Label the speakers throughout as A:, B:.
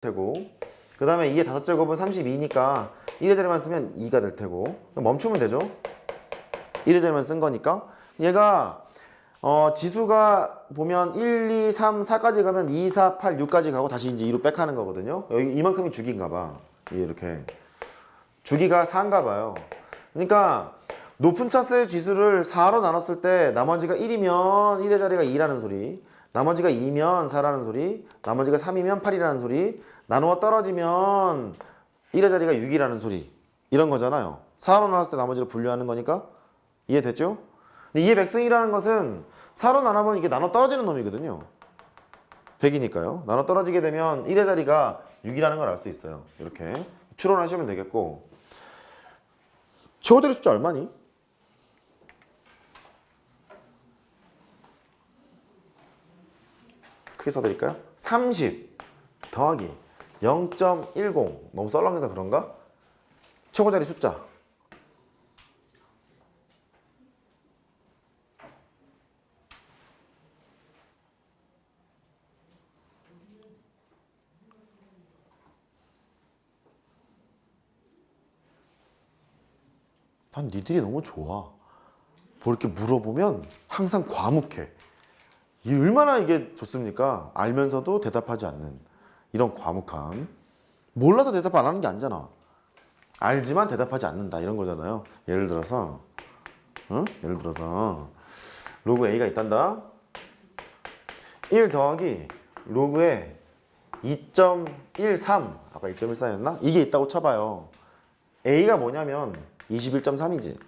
A: 테고, 그 다음에 2의 5제곱은 32니까 1의 자리만 쓰면 2가 될 테고, 멈추면 되죠. 1의 자리만 쓴 거니까. 얘가 지수가 보면 1, 2, 3, 4까지 가면 2, 4, 8, 6까지 가고 다시 이제 2로 백하는 거거든요. 여기 이만큼이 주기인가 봐. 이렇게 주기가 4인가 봐요. 그러니까 높은 차수의 지수를 4로 나눴을 때 나머지가 1이면 1의 자리가 2라는 소리, 나머지가 2면 4라는 소리, 나머지가 3이면 8이라는 소리, 나누어 떨어지면 1의 자리가 6이라는 소리, 이런 거잖아요. 4로 나눴을 때 나머지를 분류하는 거니까. 이해됐죠? 근데 2의 백승이라는 것은 4로 나누면 이게 나눠 떨어지는 놈이거든요. 100이니까요. 나눠 떨어지게 되면 1의 자리가 6이라는 걸 알 수 있어요. 이렇게 추론하시면 되겠고, 최고자리 숫자 얼마니? 크게 써드릴까요? 30 더하기 0.10. 너무 썰렁해서 그런가? 최고자리 숫자 난 니들이 너무 좋아. 뭐 이렇게 물어보면 항상 과묵해. 이 얼마나 이게 좋습니까? 알면서도 대답하지 않는 이런 과묵함. 몰라서 대답 안 하는 게 아니잖아. 알지만 대답하지 않는다 이런 거잖아요. 예를 들어서 로그 A가 있단다. 1 더하기 로그에 2.13, 아까 2.14였나? 이게 있다고 쳐봐요. A가 뭐냐면 21.3이지.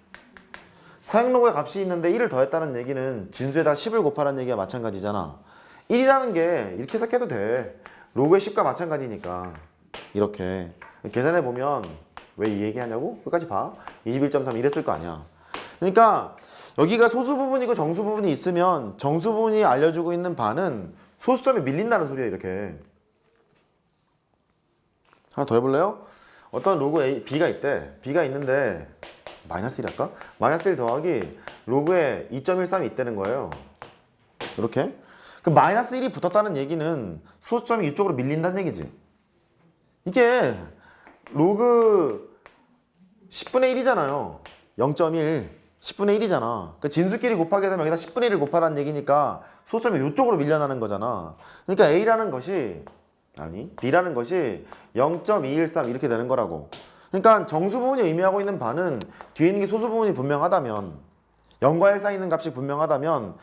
A: 사용로그의 값이 있는데 1을 더했다는 얘기는 진수에다 10을 곱하라는 얘기가 마찬가지잖아. 1이라는 게 이렇게 해석해도 돼. 로그의 10과 마찬가지니까. 이렇게 계산해보면 왜 이 얘기하냐고? 끝까지 봐. 21.3 이랬을 거 아니야. 그러니까 여기가 소수 부분이고 정수 부분이 있으면 정수 부분이 알려주고 있는 바는 소수점이 밀린다는 소리야. 이렇게 하나 더 해볼래요? 어떤 로그 A, B가 있대. B가 있는데 마이너스 1 할까? 마이너스 1 더하기 로그에 2.13이 있다는 거예요. 이렇게. 그 마이너스 1이 붙었다는 얘기는 소수점이 이쪽으로 밀린다는 얘기지. 이게 로그 10분의 1이잖아요. 0.1 10분의 1이잖아. 그 진수끼리 곱하게 되면 여기다 10분의 1을 곱하라는 얘기니까 소수점이 이쪽으로 밀려나는 거잖아. 그러니까 A라는 것이 B라는 것이 0.213 이렇게 되는 거라고. 그러니까 정수 부분이 의미하고 있는 바는 뒤에 있는 게 소수 부분이 분명하다면, 0과 1 사이 있는 값이 분명하다면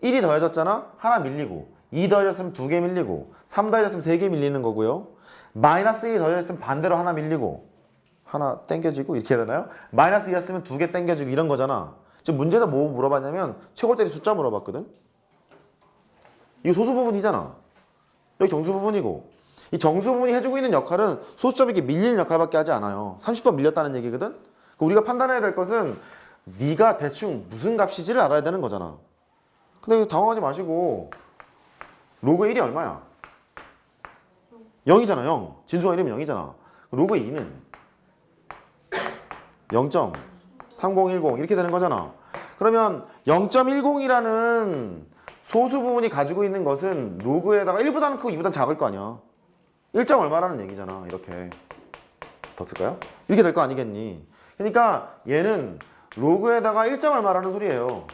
A: 1이 더해졌잖아? 하나 밀리고, 2 더해졌으면 2개 밀리고, 3 더해졌으면 3개 밀리는 거고요. 마이너스 1이 더해졌으면 반대로 하나 밀리고, 하나 땡겨지고 이렇게 해야 되나요? 마이너스 2였으면 2개 땡겨지고 이런 거잖아. 지금 문제에서 뭐 물어봤냐면 최고짜리 숫자 물어봤거든? 이거 소수 부분이잖아. 여기 정수 부분이고, 이 정수 부분이 해주고 있는 역할은 소수점이 이렇게 밀리는 역할밖에 하지 않아요. 30번 밀렸다는 얘기거든? 우리가 판단해야 될 것은 네가 대충 무슨 값이지를 알아야 되는 거잖아. 근데 당황하지 마시고, 로그 1이 얼마야? 0이잖아. 0. 진수가 1이면 0이잖아. 로그 2는 0.3010 이렇게 되는 거잖아. 그러면 0.10이라는 소수 부분이 가지고 있는 것은 로그에다가 1보다는 크고 2보다는 작을 거 아니야. 1점 얼마라는 얘기잖아. 이렇게 더 쓸까요? 이렇게 될 거 아니겠니? 그러니까 얘는 로그에다가 1점 얼마라는 소리예요.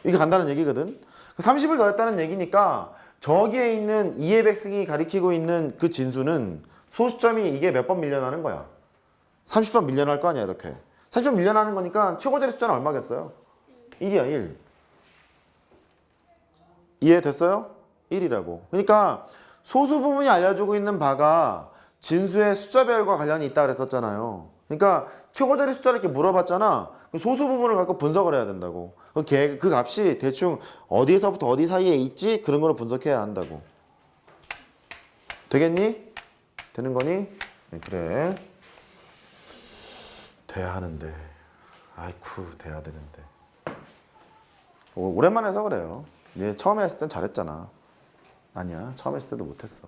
A: 이게 간다는 얘기거든. 30을 더했다는 얘기니까 저기에 있는 2의 백승이 가리키고 있는 그 진수는 소수점이 이게 몇 번 밀려나는 거야. 30번 밀려날 거 아니야. 이렇게 30번 밀려나는 거니까 최고자리 숫자는 얼마겠어요? 1이야. 1. 이해됐어요? 1이라고. 그러니까 소수 부분이 알려주고 있는 바가 진수의 숫자 배열과 관련이 있다 그랬었잖아요. 그러니까 최고자리 숫자를 이렇게 물어봤잖아. 소수 부분을 갖고 분석을 해야 된다고. 그 값이 대충 어디에서부터 어디 사이에 있지? 그런 거를 분석해야 한다고. 되겠니? 되는 거니? 네, 그래. 돼야 하는데. 아이쿠, 돼야 되는데. 오랜만에 해서 그래요. 얘 처음에 했을 땐 잘했잖아. 아니야, 처음 했을 때도 못했어.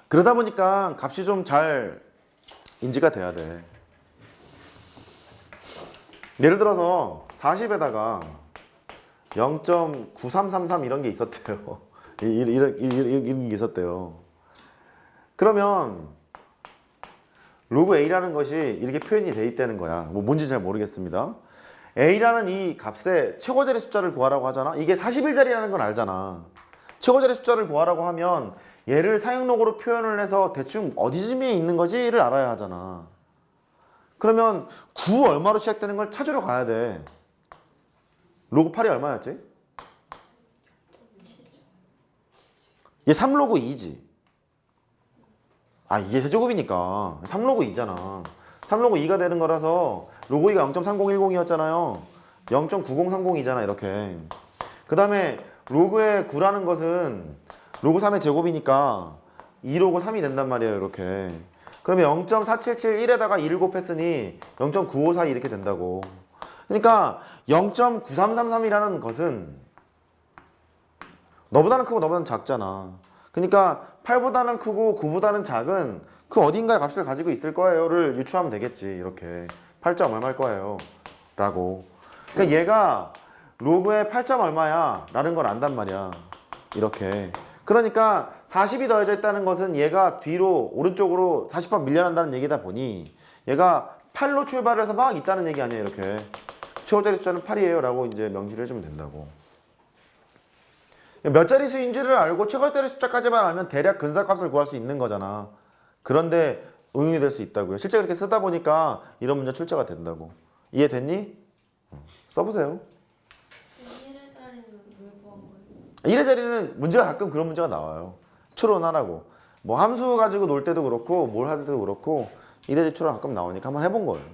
A: 그러다 보니까 값이 좀 잘 인지가 돼야 돼. 예를 들어서 40에다가 0.9333 이런 게 있었대요. 이런 게 있었대요. 그러면 로그 A라는 것이 이렇게 표현이 돼 있다는 거야. 뭐 뭔지 잘 모르겠습니다. A라는 이 값의 최고자리 숫자를 구하라고 하잖아. 이게 41자리라는 건 알잖아. 최고자리 숫자를 구하라고 하면 얘를 사용록으로 표현을 해서 대충 어디쯤에 있는 거지를 알아야 하잖아. 그러면 9 얼마로 시작되는 걸 찾으러 가야 돼. 로그 8이 얼마였지? 얘 3로그 2지. 아, 이게 세제곱이니까 3로그 2잖아. 3로그 2가 되는 거라서 로그 2가 0.3010이었잖아요. 0.9030이잖아 이렇게. 그 다음에 로그의 9라는 것은 로그 3의 제곱이니까 2로그 3이 된단 말이에요 이렇게. 그러면 0.4771에다가 2를 곱했으니 0.9542 이렇게 된다고. 그러니까 0.9333이라는 것은 너보다는 크고 너보다는 작잖아. 그러니까 8보다는 크고 9보다는 작은 그 어딘가의 값을 가지고 있을 거예요를 유추하면 되겠지. 이렇게 8점 얼마일 거예요 라고. 그러니까 얘가 로그의 8점 얼마야 라는 걸 안단 말이야. 이렇게. 그러니까 40이 더해져 있다는 것은 얘가 뒤로 오른쪽으로 40번 밀려난다는 얘기다 보니 얘가 8로 출발을 해서 막 있다는 얘기 아니야. 이렇게. 최고자리 숫자는 8이에요 라고 이제 명시를 해주면 된다고. 몇 자리 수인지를 알고 최고자리 숫자까지만 알면 대략 근사값을 구할 수 있는 거잖아. 그런데 응용이 될 수 있다고요. 실제 그렇게 쓰다 보니까 이런 문제 출제가 된다고. 이해됐니? 써보세요.
B: 1의 자리는 왜 구한 거예요?
A: 1의 자리는 문제가 가끔 그런 문제가 나와요. 추론하라고. 뭐 함수 가지고 놀 때도 그렇고 뭘 할 때도 그렇고 1의 자리 추론 가끔 나오니까 한번 해본 거예요.